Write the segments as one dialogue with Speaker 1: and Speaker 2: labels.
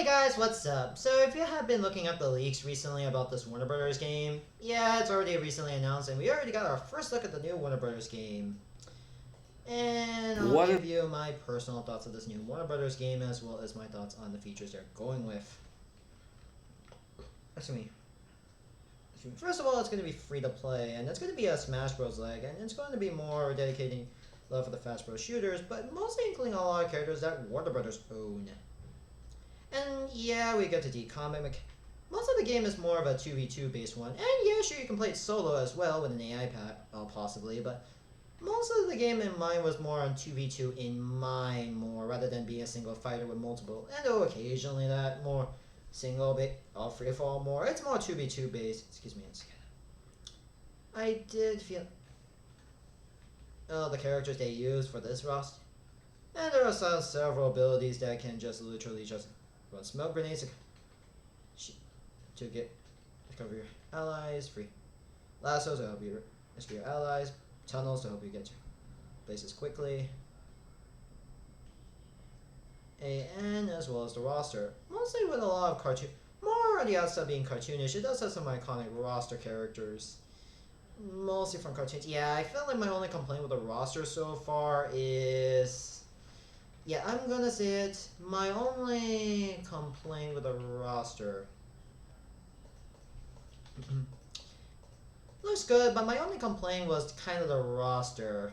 Speaker 1: Hey guys, what's up? So if you have been looking up the leaks recently about this Warner Brothers game, yeah, it's already recently announced and we already got our first look at the new Warner Brothers game. And I'll give you my personal thoughts of this new Warner Brothers game as well as my thoughts on the features they're going with. Excuse me. First of all, it's going to be free to play and it's going to be a Smash Bros. Leg and it's going to be more dedicating love for the Fast Bros. Shooters, but mostly including a lot of characters that Warner Brothers own. And yeah, we get to D-Comic. Most of the game is more of a 2v2 based one, and yeah, sure you can play it solo as well with an AI pack, possibly, but most of the game in mind was more on 2v2 in mind more, rather than being a single fighter with multiple, and oh, occasionally that more single free fall more, it's more 2v2 based. Excuse me a second. I did feel the characters they use for this roster, and there are several abilities that can just literally just run smoke grenades to cover your allies, free lassos to help you rescue your allies, tunnels to help you get to places quickly, and as well as the roster. Mostly with a lot of more on the outside being cartoonish, it does have some iconic roster characters. Mostly from cartoons. Yeah, I felt like my only complaint with the roster so far is... Yeah, I'm gonna say it. My only complaint with the roster... Looks good, but my only complaint was kind of the roster.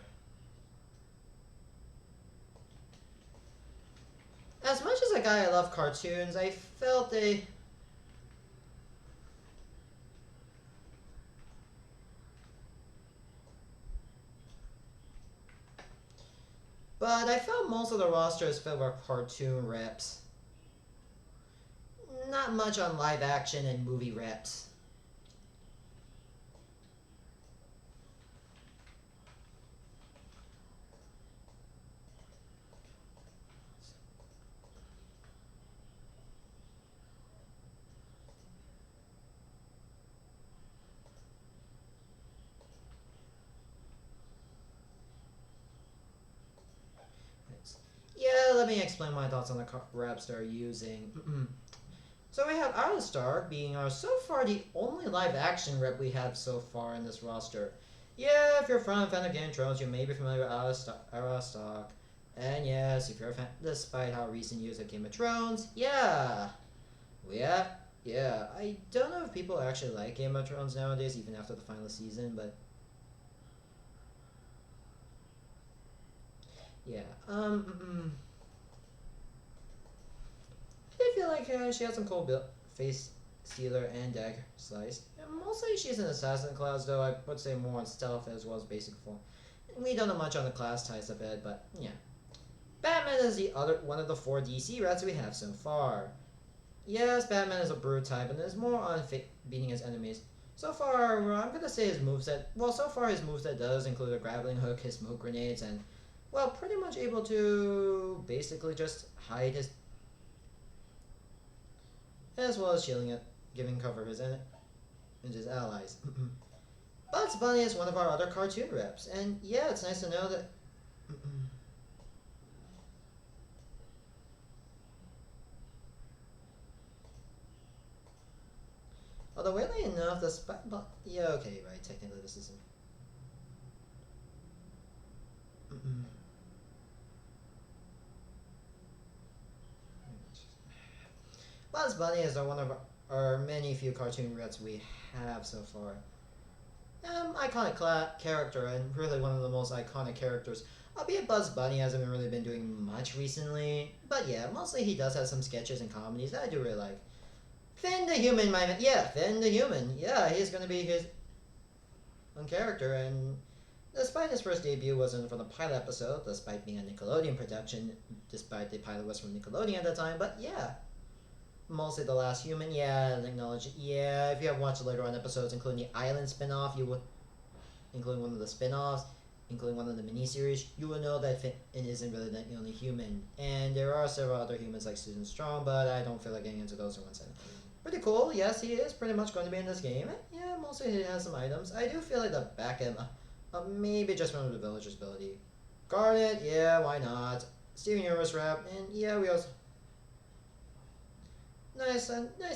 Speaker 1: As much as a guy I love cartoons, I felt they... But I felt most of the roster is filled with cartoon reps. Not much on live action and movie reps. Yeah, let me explain my thoughts on the reps they're using. So we have Alistar being our so far the only live action rep we have so far in this roster. Yeah, if you're a fan of Game of Thrones, you may be familiar with Alistar. And yes, if you're a fan, despite how recent years of Game of Thrones, yeah. I don't know if people actually like Game of Thrones nowadays, even after the final season, but yeah. I feel like she has some cool face stealer and dagger slice. And mostly she's an assassin class, though I would say more on stealth as well as basic form. We don't know much on the class ties of it, but yeah. Batman is the other one of the 4 DC rats we have so far. Yes, Batman is a brute type and is more on beating his enemies. So far, I'm gonna say his moveset. Well, so far his moveset does include a grappling hook, his smoke grenades, and well, pretty much able to basically just hide his, as well as shielding it, giving cover his and his allies. Bugs Bunny is one of our other cartoon reps, and yeah, it's nice to know that. Although weirdly enough, the yeah, okay, right, technically this isn't. Bugs Bunny is one of our many few cartoon reps we have so far. Iconic character and really one of the most iconic characters. Albeit Bugs Bunny hasn't really been doing much recently, but yeah, mostly he does have some sketches and comedies that I do really like. Finn the Human, Finn the Human. Yeah, he's gonna be his own character, and despite his first debut wasn't from the pilot episode, despite being a Nickelodeon production, despite the pilot was from Nickelodeon at the time, but yeah. Mostly the last human, yeah, acknowledge it. Yeah, if you have watched later on episodes, including the Island spin-off, including one of the spin-offs, including one of the miniseries, you will know that Finn isn't really the only human. And there are several other humans like Susan Strong, but I don't feel like getting into those ones. Pretty cool, yes, he is pretty much going to be in this game. Yeah, mostly he has some items. I do feel like the back end, maybe just from the villager's ability. Garnet, yeah, why not? Steven Universe rep, and yeah, we also... Nice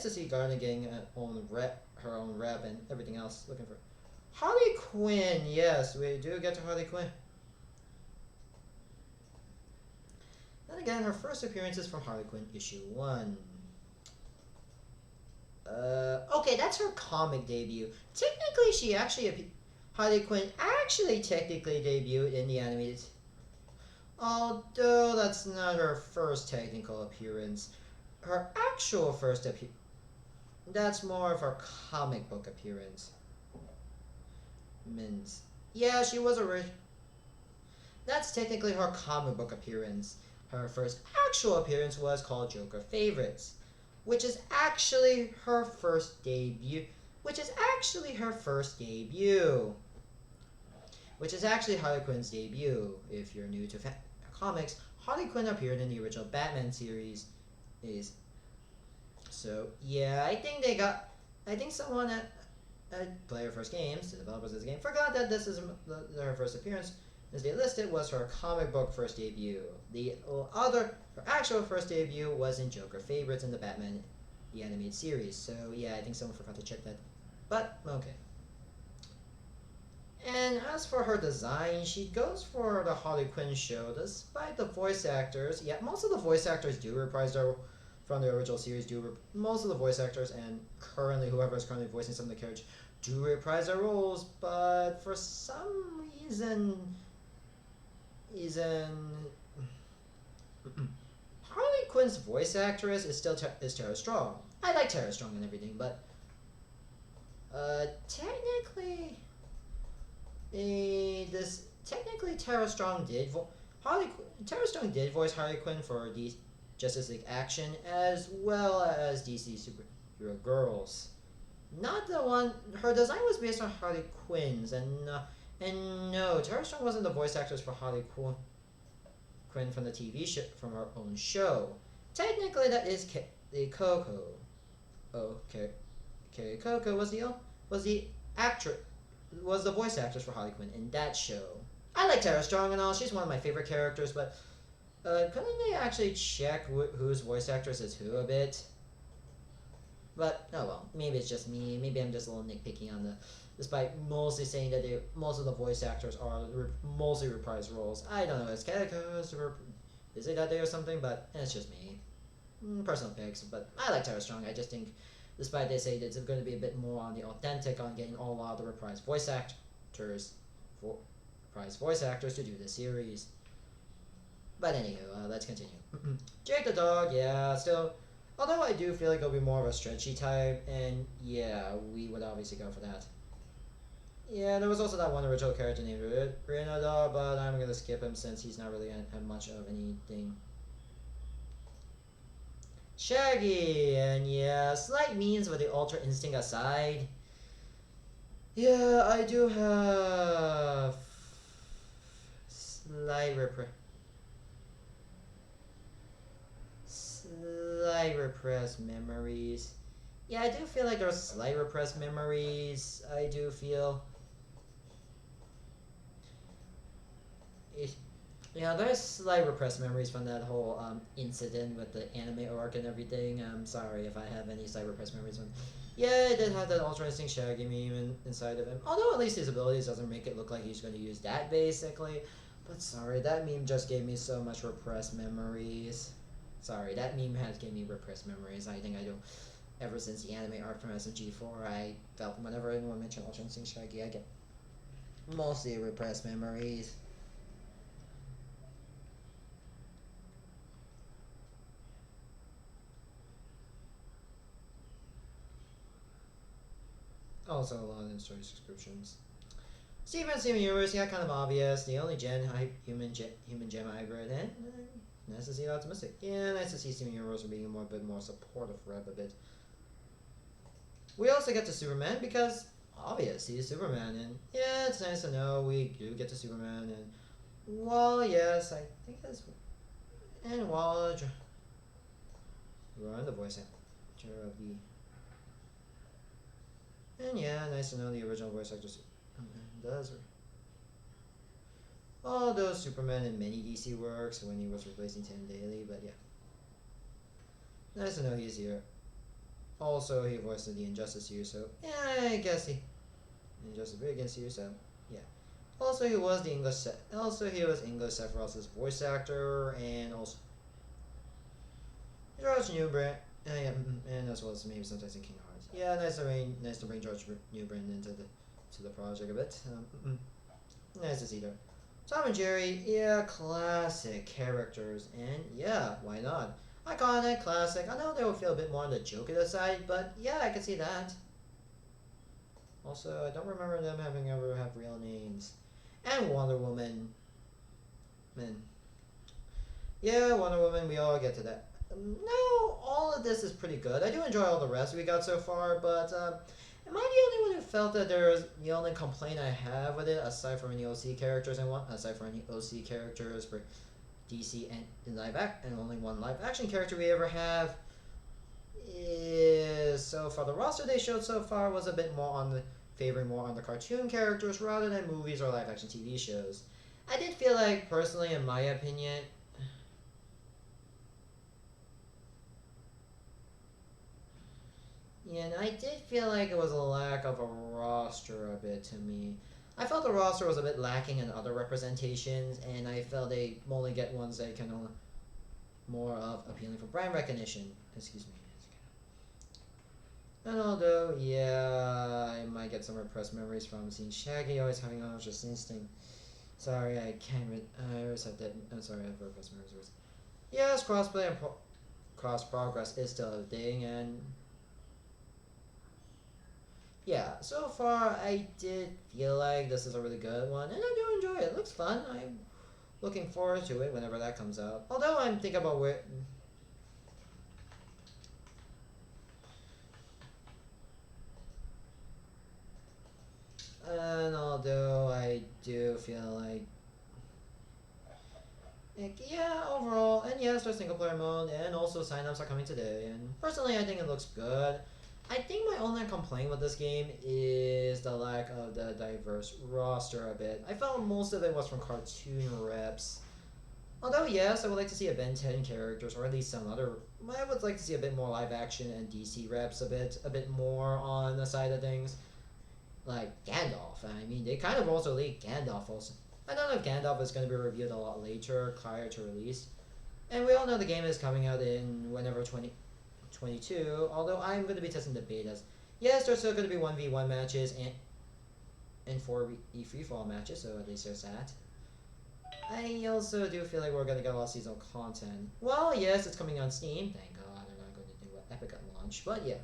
Speaker 1: to see Garnet getting her own rep and everything else. Looking for Harley Quinn. Yes, we do get to Harley Quinn. Then again, her first appearance is from Harley Quinn issue 1. Okay, that's her comic debut. Technically, Harley Quinn actually technically debuted in the animated. Although that's not her first technical appearance. Her actual first appearance. That's more of her comic book appearance. Means. Yeah, she was a. That's technically her comic book appearance. Her first actual appearance was called Joker Favorites, which is actually her first debut. Which is actually Harley Quinn's debut. If you're new to comics, Harley Quinn appeared in the original Batman series. So yeah, I think someone at Player First Games, the developers of this game, forgot that this is her first appearance. As they listed, was her comic book first debut. Her actual first debut was in Joker Favorites in the Batman the animated series. So yeah, I think someone forgot to check that. But okay. And as for her design, she goes for the Harley Quinn show, despite the voice actors. Yeah, most of the voice actors do reprise their from the original series. Most of the voice actors and whoever is currently voicing some of the characters do reprise their roles, but for some reason, Harley Quinn's voice actress is still Tara Strong. I like Tara Strong and everything, but technically, Tara Strong did voice Harley Quinn for Justice League Action as well as DC Superhero Girls. Not the one. Her design was based on Harley Quinn's, and no, Tara Strong wasn't the voice actress for Harley Quinn from the TV show, from her own show. Technically, that is Coco. Oh, Carrie Coco was the voice actress for Harley Quinn in that show. I like Tara Strong and all. She's one of my favorite characters, but couldn't they actually check whose voice actress is who a bit? But oh well, maybe it's just me. Maybe I'm just a little nitpicky on despite mostly saying that most of the voice actors are mostly reprised roles. I don't know. It's kind of busy that day or something, but it's just me. Personal picks, but I like Tara Strong. I just think, despite they say that it's going to be a bit more on the authentic, on getting all of the reprised voice actors to do the series. But anywho, let's continue. Jake the dog, yeah, still. Although I do feel like it'll be more of a stretchy type, and yeah, we would obviously go for that. Yeah, there was also that one original character named Renada, but I'm gonna skip him since he's not really much of anything. Shaggy, and yeah, slight means with the Ultra Instinct aside. Yeah, I do have slight repressed memories. Yeah, I do feel like there's slight repressed memories. I do feel. Yeah, there's slight repressed memories from that whole incident with the anime arc and everything. I'm sorry if I have any slight repressed memories. Yeah, it did have that Ultra Instinct Shaggy meme inside of him. Although at least his abilities doesn't make it look like he's going to use that basically. But sorry, that meme just gave me so much repressed memories. Sorry, that meme has gave me repressed memories. I think I do. Ever since the anime arc from SMG4, I felt whenever anyone mentioned Ultra Instinct Shaggy, I get mostly repressed memories. Also, a lot of in-story subscriptions. Steven Universe, yeah, kind of obvious. The only human gem hybrid, and nice to see optimistic. Yeah, nice to see Steven Universe being a bit more supportive rep a bit. We also get to Superman because obviously he's Superman, and yeah, it's nice to know we do get to Superman. And well, yes, I think that's and while we're on the voice actor of the. And yeah, nice to know the original voice actor does. Although Superman in many DC works when he was replacing Tim Daly, but yeah. Nice to know he's here. Also, he voiced the Injustice here, so yeah, I guess he Injustice against here, so yeah. Also, he was the English. Also, he was English Sephiroth's voice actor, and also George Newbern. Yeah, and as well as maybe sometimes in Kingdom Hearts. Yeah, nice to bring George Newbern into the project a bit. Nice to see that. Tom and Jerry, yeah, classic characters, and yeah, why not? Iconic, classic. I know they will feel a bit more on the joker side, but yeah, I can see that. Also, I don't remember them having ever have real names. And Wonder Woman. Man. Yeah, Wonder Woman, we all get to that. No, all of this is pretty good. I do enjoy all the rest we got so far, but am I the only one who felt that there's the only complaint I have with it, aside from any OC characters aside from any OC characters for DC and in live act, and only one live action character we ever have, is so far the roster they showed so far was a bit more on the favoring more on the cartoon characters rather than movies or live action TV shows. I did feel like personally, in my opinion, yeah, and I did feel like it was a lack of a roster a bit to me. I felt the roster was a bit lacking in other representations, and I felt they only get ones that can only more of appealing for brand recognition. Excuse me. And although, yeah, I might get some repressed memories from seeing Shaggy always having an just instinct. Sorry, I can't. I always have that. I'm sorry, I have repressed memories. Yes, crossplay and cross progress is still a thing, and yeah, so far I did feel like this is a really good one, and I do enjoy it. It looks fun. I'm looking forward to it whenever that comes out. Although I'm thinking about where. And although I do feel like yeah, overall, and yes, there's single player mode, and also signups are coming today. And personally, I think it looks good. I think my only complaint with this game is the lack of the diverse roster a bit. I felt most of it was from cartoon reps. Although yes, I would like to see a Ben 10 characters, or at least some other. I would like to see a bit more live action and DC reps a bit more on the side of things. Like Gandalf. I mean, they kind of also leaked Gandalf also. I don't know if Gandalf is going to be revealed a lot later, prior to release. And we all know the game is coming out in whenever 2022, although I'm going to be testing the betas. Yes, there's still going to be 1v1 matches and 4 free fall matches, so at least there's that. I also do feel like we're going to get a lot of seasonal content. Well, yes, it's coming on Steam. Thank God, I'm not going to do what Epic at launch, but yeah.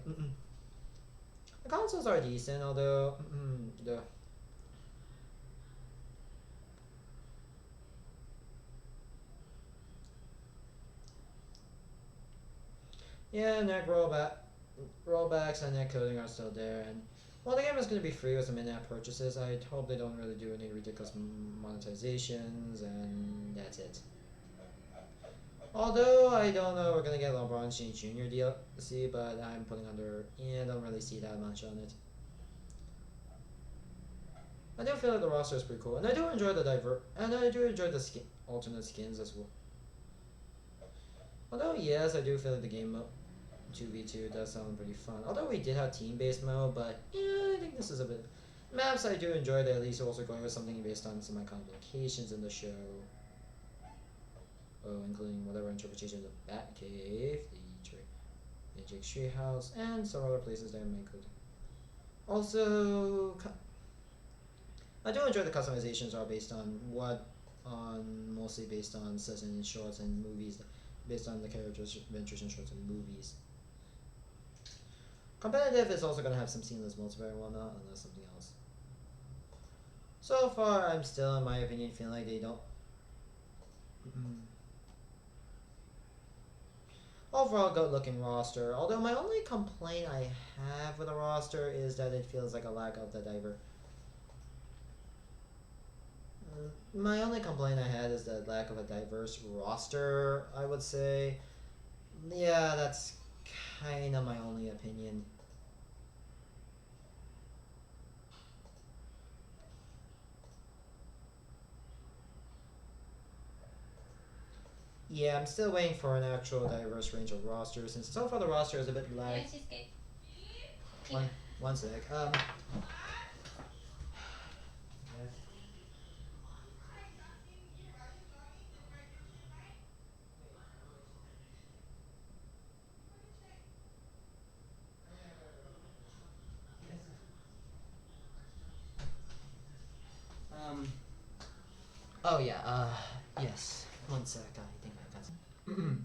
Speaker 1: The consoles are decent, although the yeah, neck rollbacks and net coding are still there, and while the game is going to be free with some in-app purchases, I hope they don't really do any ridiculous monetizations, and that's it. Although I don't know we're gonna get LeBron James Jr. DLC, but I'm putting under. Yeah, I don't really see that much on it. I do feel like the roster is pretty cool, and I do enjoy the alternate skins as well. Although yes, I do feel like the game mode 2v2 does sound pretty fun. Although we did have team-based mode, but yeah, I think this is a bit. Maps I do enjoy that at least also going with something based on some iconic locations in the show. Oh, including whatever interpretations of Batcave, the Jake's Treehouse, and some other places that may could. Also, I do enjoy the customizations are based on mostly based on certain shorts and movies, based on the characters' adventures in shorts and movies. Competitive is also going to have some seamless multiplayer and whatnot, unless something else. So far, I'm still, in my opinion, feeling like they don't. Overall, good looking roster. Although my only complaint I have with the roster is that it feels like a lack of the diver. My only complaint I had is the lack of a diverse roster, I would say. Yeah, that's kind of my only opinion. Yeah, I'm still waiting for an actual diverse range of rosters, since so far the roster is a bit lag. One sec. Um. Oh yeah. Yes. One sec. I think I got.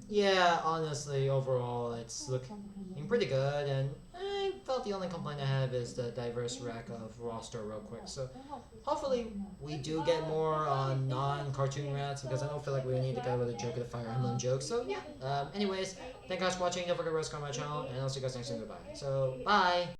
Speaker 1: Yeah. Honestly, overall, it's looking pretty good, and I felt the only complaint I have is the diverse rack of roster real quick. So hopefully we do get more on non-cartoon rats because I don't feel like we need to go with a joke of the Fire Emblem joke. So yeah. Anyways, thank you guys for watching. Don't forget to subscribe to my channel, and I'll see you guys next time. Goodbye. So bye.